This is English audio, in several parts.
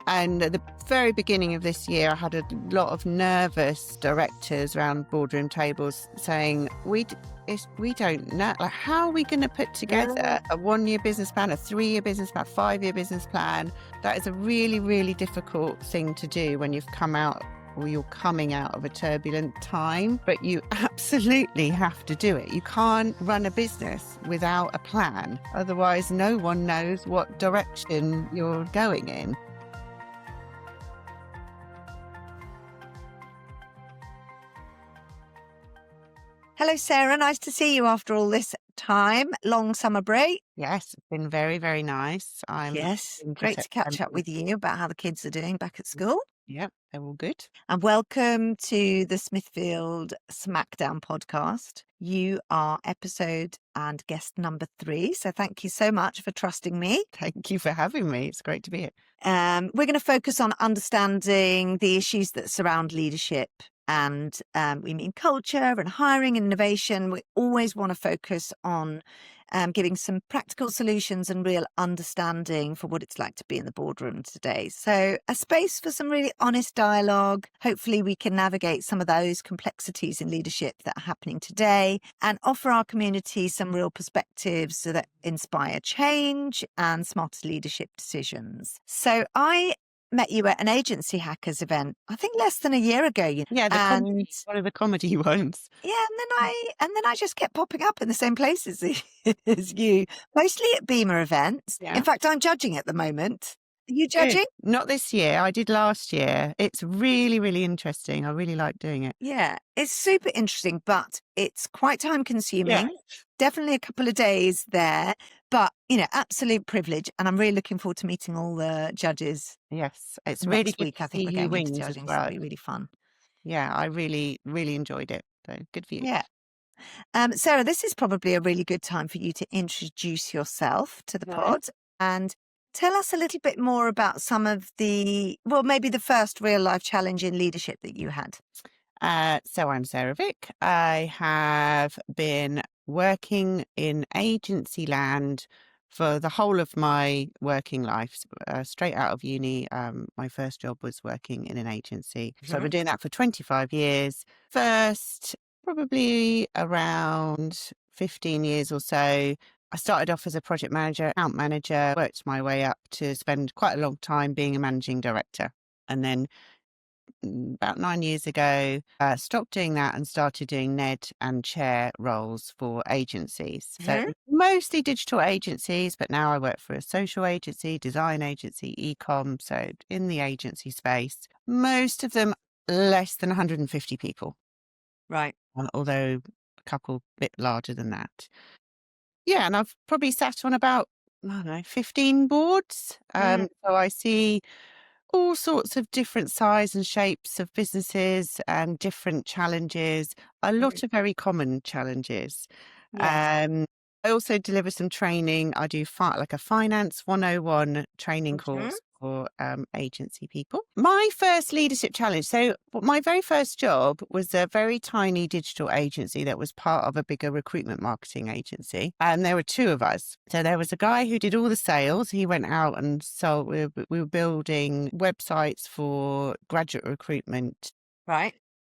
And at the very beginning of this year, I had a lot of nervous directors around boardroom tables saying, we don't know, like, how are we going to put together a 1-year business plan, a 3-year business plan, 5-year business plan? That is a really, really difficult thing to do when you've come out or you're coming out of a turbulent time, but you absolutely have to do it. You can't run a business without a plan. Otherwise, no one knows what direction you're going in. Hello, Sarah. Nice to see you after all this time. Long summer break. Yes, it's been very, very nice. Yes, Into great to catch up September. with you about how the kids are doing back at school. Yep, they're all good. And welcome to the Smithfield Smackdown podcast. You are episode and guest number 3. So thank you so much for trusting me. Thank you for having me. It's great to be here. We're going to focus on understanding the issues that surround leadership. And we mean culture and hiring and innovation. We always want to focus on giving some practical solutions and real understanding for what it's like to be in the boardroom today. So a space for some really honest dialogue. Hopefully we can navigate some of those complexities in leadership that are happening today and offer our community some real perspectives that inspire change and smarter leadership decisions. So I met you at an Agency Hackers event, I think less than a year ago. Yeah, one of the comedy ones. Yeah, and then I just kept popping up in the same places as you, mostly at Beamer events. Yeah. In fact, I'm judging at the moment. Are you Good. judging? Not this year. I did last year. It's really, really interesting. I really like doing it. Yeah, it's super interesting, but it's quite time consuming. Yeah. Definitely a couple of days there, but absolute privilege. And I'm really looking forward to meeting all the judges. Yes, it's Next really good week. to I think see we're you going into wins as judging, so well. it'll be really fun. Yeah, I really, really enjoyed it. So good for you. Yeah. Sarah, this is probably a really good time for you to introduce yourself to the pod and tell us a little bit more about some of maybe the first real life challenge in leadership that you had. So I'm Sarah Vick. I have been working in agency land for the whole of my working life. Straight out of uni, my first job was working in an agency. So I've been doing that for 25 years. First, probably around 15 years or so, I started off as a project manager, account manager, worked my way up to spend quite a long time being a managing director. And then about 9 years ago, stopped doing that and started doing NED and chair roles for agencies. So mostly digital agencies, but now I work for a social agency, design agency, e-com. So in the agency space, most of them less than 150 people. Right. Although a couple bit larger than that. Yeah, and I've probably sat on about, 15 boards. So I see all sorts of different size and shapes of businesses and different challenges, a lot of very common challenges. Yes. I also deliver some training. I do like a Finance 101 training course for agency people. My first leadership challenge. So my very first job was a very tiny digital agency that was part of a bigger recruitment marketing agency. And there were 2 of us. So there was a guy who did all the sales. He went out and sold. We were building websites for graduate recruitment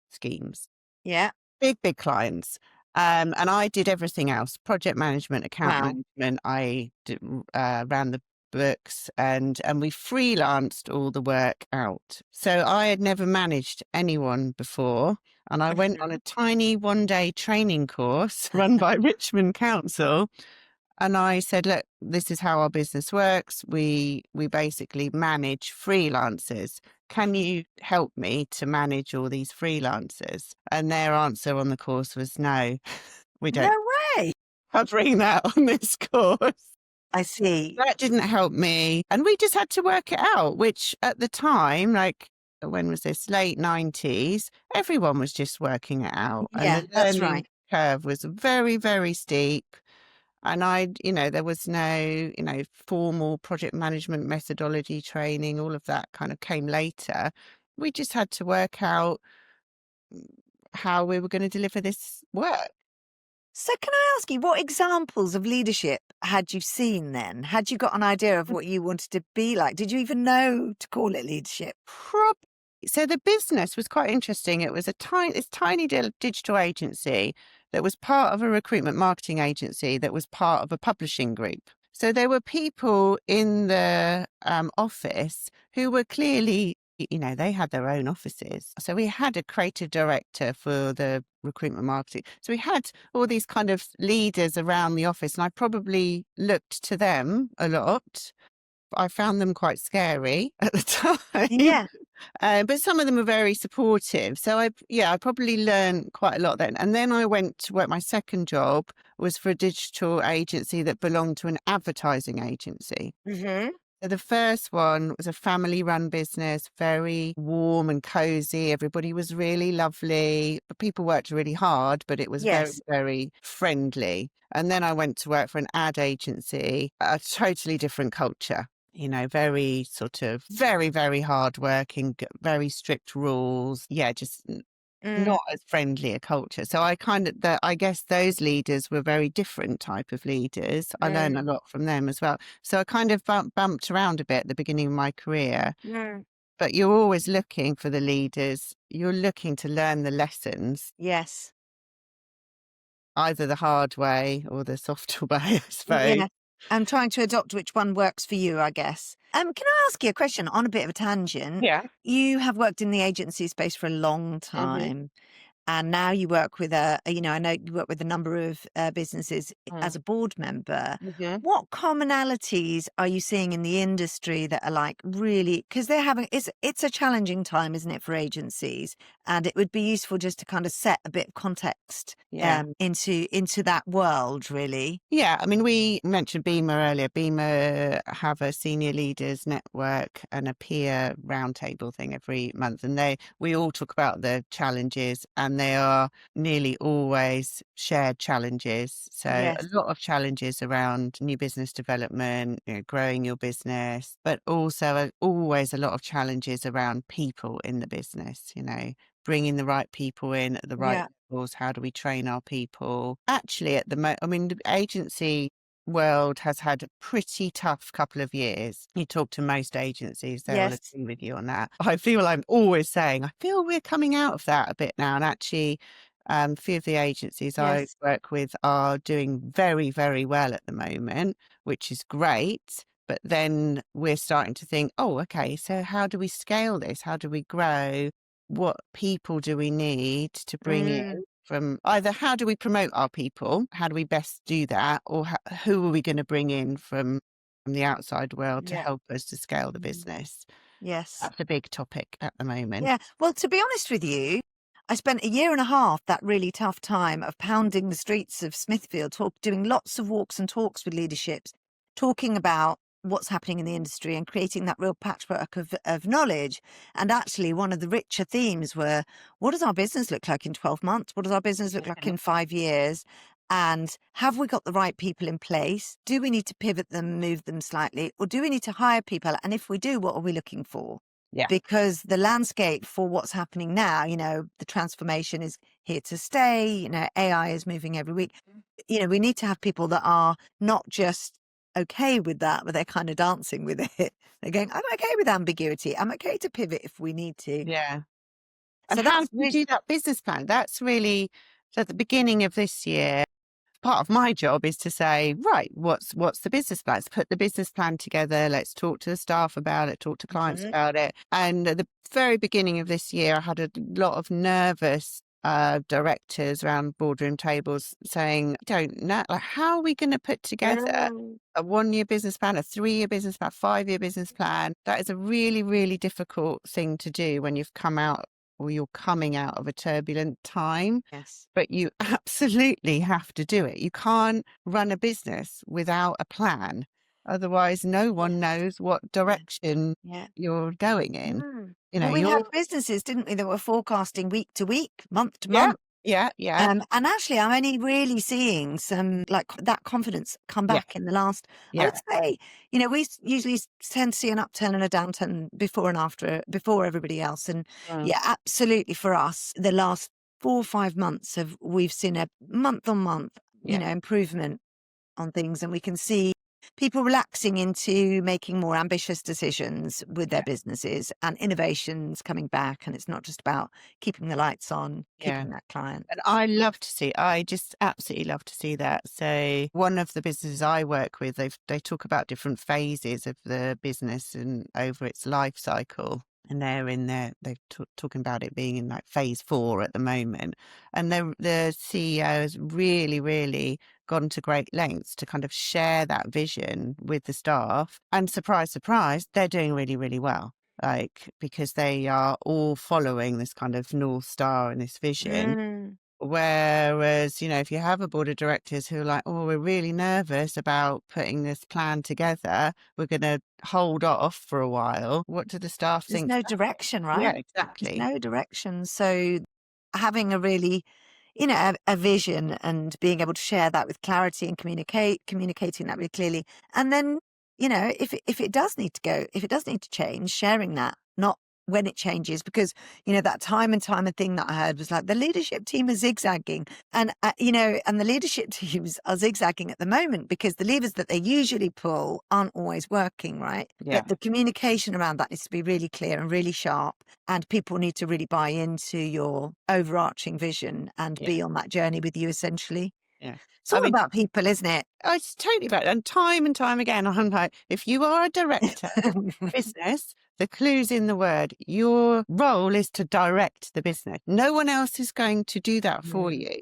schemes. Yeah. Big clients. And I did everything else, project management, account management. I ran the books and we freelanced all the work out. So I had never managed anyone before. And I went on a tiny 1-day training course run by Richmond Council. And I said, look, this is how our business works. We basically manage freelancers. Can you help me to manage all these freelancers? And their answer on the course was no, we don't. No way. Covering that on this course. I see. That didn't help me. And we just had to work it out, which at the time, like, when was this? Late 90s, everyone was just working it out. Yeah, and the that's learning right. curve was very, very steep. And there was no, formal project management methodology training. All of that kind of came later. We just had to work out how we were going to deliver this work. So can I ask you, what examples of leadership had you seen then? Had you got an idea of what you wanted to be like? Did you even know to call it leadership? Prob So the business was quite interesting. It was this tiny digital agency that was part of a recruitment marketing agency that was part of a publishing group. So there were people in the office who were clearly, they had their own offices. So we had a creative director for the recruitment marketing. So we had all these kind of leaders around the office, and I probably looked to them a lot. I found them quite scary at the time. Yeah. But some of them are very supportive. So I probably learned quite a lot then. And then I went to work. My second job was for a digital agency that belonged to an advertising agency. Mm-hmm. So the first one was a family-run business, very warm and cozy. Everybody was really lovely. But people worked really hard, but it was very, Yes. very friendly. And then I went to work for an ad agency, a totally different culture. Very sort of very, very hardworking, very strict rules. Yeah, just Mm, not as friendly a culture. So I guess those leaders were very different type of leaders. I learned a mm, lot from them as well. So I kind of bumped around a bit at the beginning of my career, mm. but you're always looking for the leaders. You're looking to learn the lessons, Yes. either the hard way or the softer way, I suppose. Yeah. I'm trying to adopt which one works for you, I guess. Can I ask you a question on a bit of a tangent? Yeah. You have worked in the agency space for a long Hmm. time. And now you work with I know you work with a number of businesses as a board member. Mm-hmm. What commonalities are you seeing in the industry that are like really, because they're having, it's a challenging time, isn't it, for agencies? And it would be useful just to kind of set a bit of context Yeah. into that world, really. Yeah, I mean, we mentioned Beamer earlier. Beamer have a senior leaders network and a peer roundtable thing every month, and we all talk about the challenges, and they are nearly always shared challenges. So a Yes. lot of challenges around new business development, growing your business, but also always a lot of challenges around people in the business. Bringing the right people in at the right Yeah. levels. How do we train our people? Actually, I mean, the agency world has had a pretty tough couple of years. You talk to most agencies, they'll Yes. agree with you on that. I feel I'm always saying, I feel we're coming out of that a bit now. And actually, a few of the agencies I Yes. work with are doing very, very well at the moment, which is great. But then we're starting to think, oh, okay, so how do we scale this? How do we grow? What people do we need to bring in Mm, from either how do we promote our people? How do we best do that? Or who are we going to bring in from the outside world to yeah. help us to scale the Mm, business? yes. That's a big topic at the moment. Yeah. Well, to be honest with you, I spent a year and a half that really tough time of pounding the streets of Smithfield, doing lots of walks and talks with leaderships, talking about what's happening in the industry and creating that real patchwork of knowledge. And actually, one of the richer themes were, what does our business look like in 12 months? What does our business look like Mhm. in 5 years? And have we got the right people in place? Do we need to pivot them, move them slightly? Or do we need to hire people? And if we do, what are we looking for? Yeah. Because the landscape for what's happening now, the transformation is here to stay, AI is moving every week. We need to have people that are not just okay with that, but they're kind of dancing with it. They're going, I'm okay with ambiguity. I'm okay to pivot if we need to. Yeah. And So how that's do you really, do that business plan? That's really so at the beginning of this year. Part of my job is to say, right, what's the business plan? Let's put the business plan together. Let's talk to the staff about it, talk to clients Mhm. about it. And at the very beginning of this year, I had a lot of nervous directors around boardroom tables saying, don't know, like, how are we going to put together Mm. a 1 year business plan, a 3 year business plan, 5 year business plan? That is a really, really difficult thing to do when you've come out or you're coming out of a turbulent time, Yes. but you absolutely have to do it. You can't run a business without a plan. Otherwise, no one Yes. knows what Yeah. direction Yeah. you're going in. Mm. You know, Well, we had you're, businesses, didn't we, that were forecasting week to week, month to yeah, month. yeah, yeah, And actually, I'm only really seeing some like that confidence come yeah, back in the last, I would yeah. say, usually tend to see an upturn and a downturn before and after, before everybody else. And Mm. yeah, absolutely for us, the last 4 or 5 months we've seen a month on month, Yeah. improvement on things, and we can see people relaxing into making more ambitious decisions with their Yeah. businesses and innovations coming back. And it's not just about keeping the lights on, Yeah. keeping that client. And I just absolutely love to see that. So one of the businesses I work with, they talk about different phases of the business and over its life cycle. And they're talking about it being in like phase 4 at the moment. And the CEO has really, really gone to great lengths to kind of share that vision with the staff. And surprise, surprise, they're doing really, really well. Like, because they are all following this kind of North Star and this vision. Mm. Whereas, if you have a board of directors who are like, oh, we're really nervous about putting this plan together, we're going to hold off for a while. What do the staff There's think? no direction, Yeah, right? There's exactly. no direction. So having a really, a vision and being able to share that with clarity and communicating that really clearly. And then, if it does need to go, if it does need to change, sharing that, not when it changes, because, that time and time and thing that I heard was like the leadership team is zigzagging and, and the leadership teams are zigzagging at the moment because the levers that they usually pull aren't always working, right? Yeah, But the communication around that needs to be really clear and really sharp, and people need to really buy into your overarching vision and yeah, be on that journey with you, essentially. yeah. It's I all mean, about people, isn't it? it's totally about it. And time again, I'm like, if you are a director business, the clue's in the word. Your role is to direct the business. No one else is going to do that for Mm, you.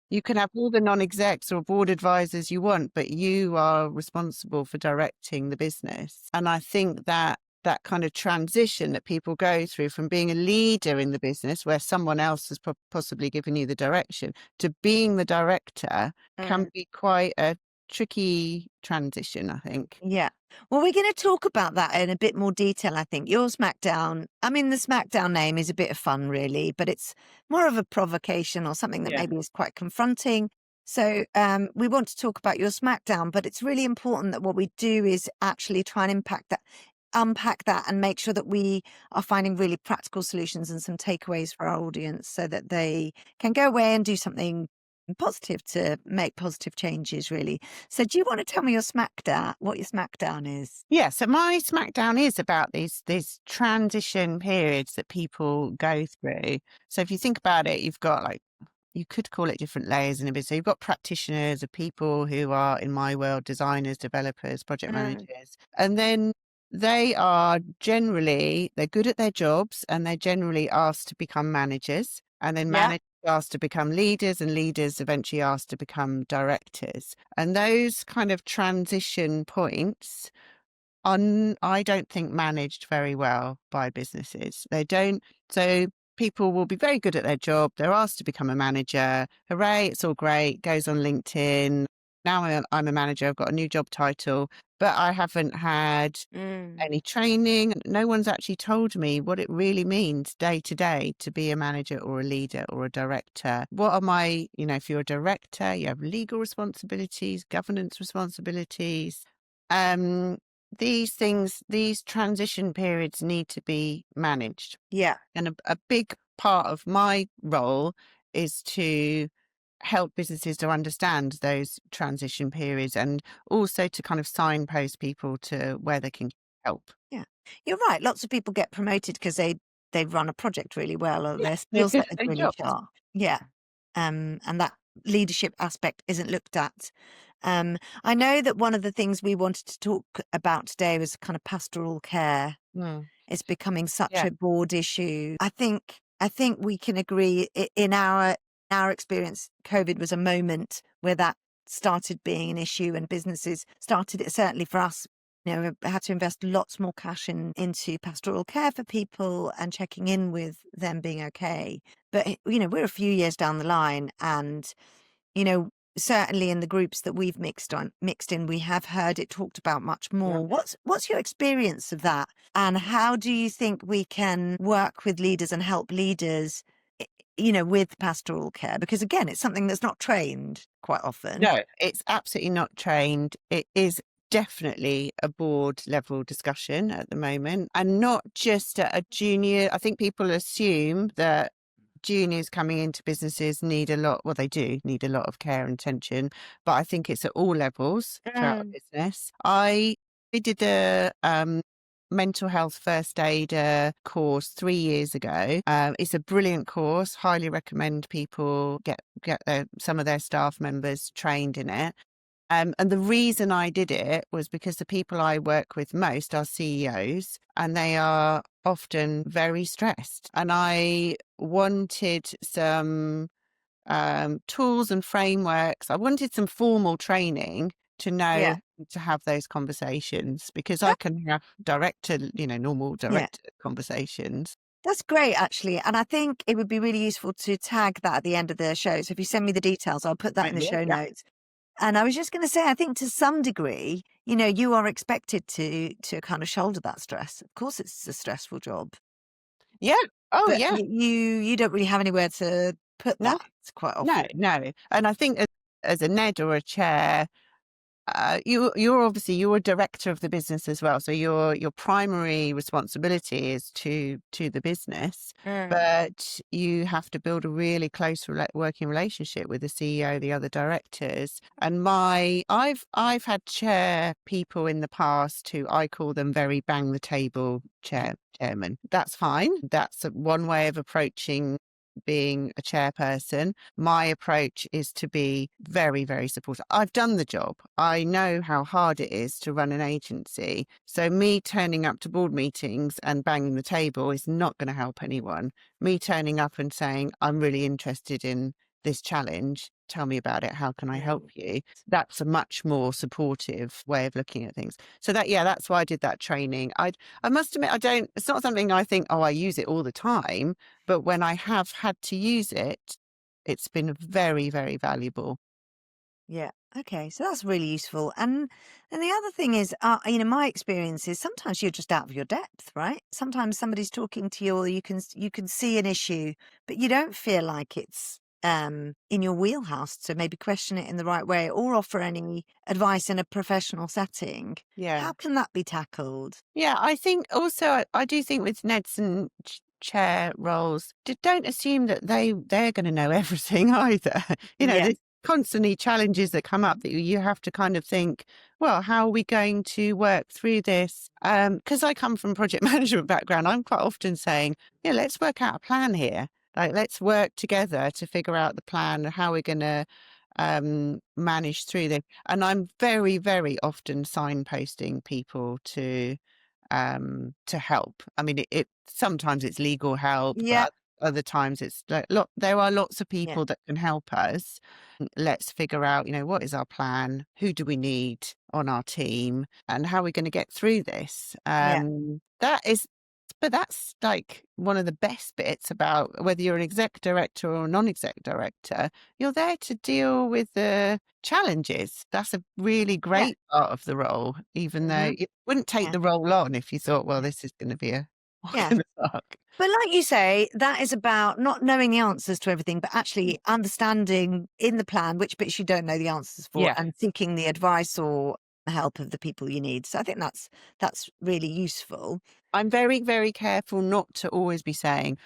You can have all the non-execs or board advisors you want, but you are responsible for directing the business. And I think that kind of transition that people go through from being a leader in the business where someone else has possibly given you the direction to being the director can mm. be quite a tricky transition, I think. Yeah. Well, we're going to talk about that in a bit more detail, I think. Your SmackDown, I mean, the SmackDown name is a bit of fun, really, but it's more of a provocation or something that Yeah. maybe is quite confronting. So we want to talk about your SmackDown, but it's really important that what we do is actually try and unpack that and make sure that we are finding really practical solutions and some takeaways for our audience so that they can go away and do something positive to make positive changes, really. So do you want to tell me what your SmackDown is? Yeah, so my SmackDown is about these transition periods that people go through. So if you think about it, you've got like you could call it different layers in a business. So you've got practitioners of people who are, in my world, designers, developers, project Mm, managers. And then they're good at their jobs and they're generally asked to become managers. And then yeah. managers asked to become leaders and leaders eventually asked to become directors. And those kind of transition points I don't think managed very well by businesses. They don't. So people will be very good at their job. They're asked to become a manager. Hooray, it's all great. Goes on LinkedIn. Now I'm a manager. I've got a new job title, but I haven't had Mm, any training. No one's actually told me what it really means day to day to be a manager or a leader or a director. What are if you're a director, you have legal responsibilities, governance responsibilities. Um, these transition periods need to be managed. yeah. And a big part of my role is to help businesses to understand those transition periods and also to kind of signpost people to where they can help. Yeah. You're right. Lots of people get promoted because they run a project really well or their They're skill good set at is their really jobs. sharp. Yeah. And that leadership aspect isn't looked at. I know that one of the things we wanted to talk about today was kind of pastoral care. Mm, It's becoming such yeah, a broad issue. I think we can agree in our experience, COVID was a moment where that started being an issue and businesses started it, certainly for us, had to invest lots more cash into pastoral care for people and checking in with them being okay. But we're a few years down the line, and you know, certainly in the groups that we've mixed in, we have heard it talked about much yeah. more. What's your experience of that? And how do you think we can work with leaders and help leaders, with pastoral care? Because again, it's something that's not trained quite often. No, it's absolutely not trained. It is definitely a board level discussion at the moment and not just at a junior. I think people assume that juniors coming into businesses need a lot, well, they do need a lot of care and attention, but I think it's at all levels throughout a Mm. business. I did a mental health first aid course 3 years ago. It's a brilliant course. Highly recommend people get some of their staff members trained in it. And the reason I did it was because the people I work with most are CEOs, and they are often very stressed. And I wanted some tools and frameworks. I wanted some formal training to Yeah. know to have those conversations, because I That, can have normal yeah. direct conversations. That's great, actually. And I think it would be really useful to tag that at the end of the show. So if you send me the details, I'll put that I in the will. show Yeah. notes. And I was just going to say, I think to some degree, you are expected to kind of shoulder that stress. Of course, it's a stressful job, Yeah. Oh, but yeah. you don't really have anywhere to put No, that quite no, often. no. And I think as a NED or a chair, you're obviously you're a director of the business as well, so your primary responsibility is to the business, Mm. but you have to build a really close working relationship with the CEO, the other directors. And I've had people in the past who I call them very bang the table chairman. That's fine. That's one way of approaching being a chairperson. My approach is to be very, very supportive. I've done the job. I know how hard it is to run an agency. So me turning up to board meetings and banging the table is not going to help anyone. Me turning up and saying, I'm really interested in this challenge. Tell me about it. How can I help Mm. you? That's a much more supportive way of looking at things. So that's why I did that training. I must admit, it's not something I think, oh, I use it all the time. But when I have had to use it, it's been very, very valuable. Yeah. Okay. So that's really useful. And the other thing is, my experience is sometimes you're just out of your depth, right? Sometimes somebody's talking to you, or you can see an issue, but you don't feel like it's in your wheelhouse to maybe question it in the right way or offer any advice in a professional setting. Yeah. How can that be tackled? Yeah, I think also I do think with Neds and chair roles, don't assume that they're going to know everything either. Yes. There's constantly challenges that come up that you have to kind of think, well, how are we going to work through this? Because I come from project management background, I'm quite often saying, yeah, let's work out a plan here. Like, let's work together to figure out the plan, how we're going to manage through this. And I'm very, very often signposting people to help. I mean, it sometimes it's legal help, Yeah. but other times it's like, look, there are lots of Yeah. people that can help us. Let's figure out, what is our plan? Who do we need on our team? And how are we going to get through this? Yeah. But that's like one of the best bits about whether you're an exec director or a non-exec director. You're there to deal with the challenges. That's a really Yeah. great part of the role, even though Hmm. you wouldn't take Yeah. the role on if you thought, well, Yeah. this is going to be a walk Yeah. in the park. But like you say, that is about not knowing the answers to everything, but actually understanding in the plan which bits you don't know the answers for Yeah. and seeking the advice or help of the people you need. So I think that's really useful. I'm very, very careful not to always be saying,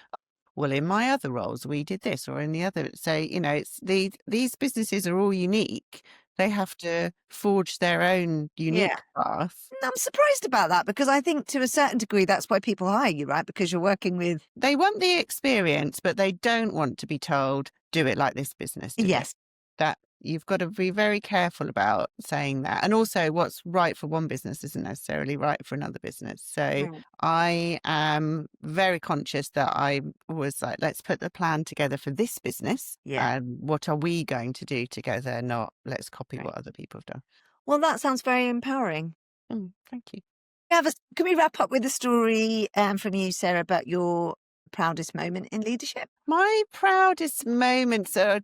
well, in my other roles, we did this, or in the other. So, it's these businesses are all unique. They have to forge their own Yeah. unique path. And I'm surprised about that because I think to a certain degree that's why people hire you, right? Because you're working with They want the experience, but they don't want to be told, do it like this business did it. yes. That you've got to be very careful about saying that. And also, what's right for one business isn't necessarily right for another business. So Mm. I am very conscious that I was like, let's put the plan together for this business. Yeah. And what are we going to do together? Not let's copy Right. what other people have done. Well, that sounds very empowering. Thank you. Can we wrap up with a story from you, Sarah, about your proudest moment in leadership? My proudest moments are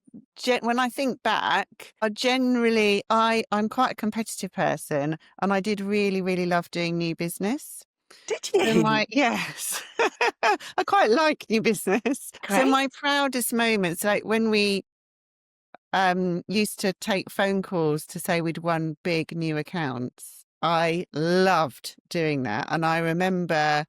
when I think back are generally I'm quite a competitive person, and I did really, really love doing new business. Did So you? yes, I quite like new business. So Great. my proudest moments, like when we used to take phone calls to say we'd won big new accounts. I loved doing that, and I remember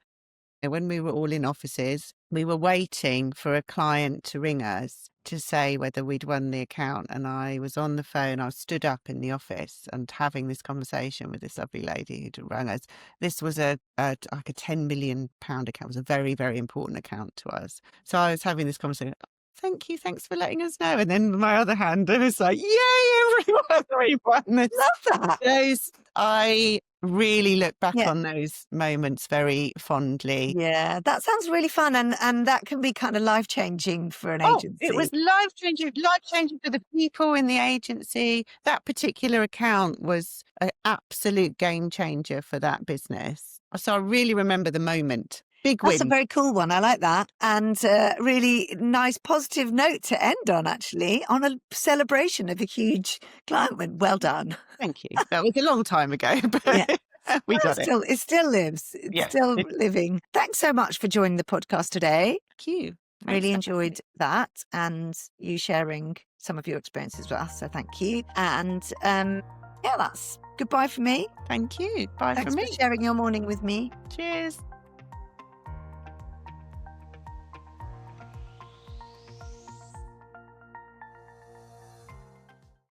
when we were all in offices, we were waiting for a client to ring us to say whether we'd won the account. And I was on the phone, I was stood up in the office and having this conversation with this lovely lady who'd rung us. This was like a £10 million account. It was a very, very important account to us. So I was having this conversation. Thank you. Thanks for letting us know. And then my other hand, I was like, yay, everyone won this. Love that. I really look back Yeah. on those moments very fondly. Yeah, that sounds really fun, and that can be kind of life-changing for an agency. It was life-changing for the people in the agency. That particular account was an absolute game changer for that business. So I really remember the moment. Big win. That's a very cool one. I like that. And really nice positive note to end on, actually, on a celebration of a huge client win. Well done. Thank you. That was a long time ago, but yeah. we got it. It still lives. It's still living. Thanks so much for joining the podcast today. Thank you. Really enjoyed that and you sharing some of your experiences with us. So thank you. And that's goodbye for me. Thank you. Bye Thanks for me. for sharing your morning with me. Cheers.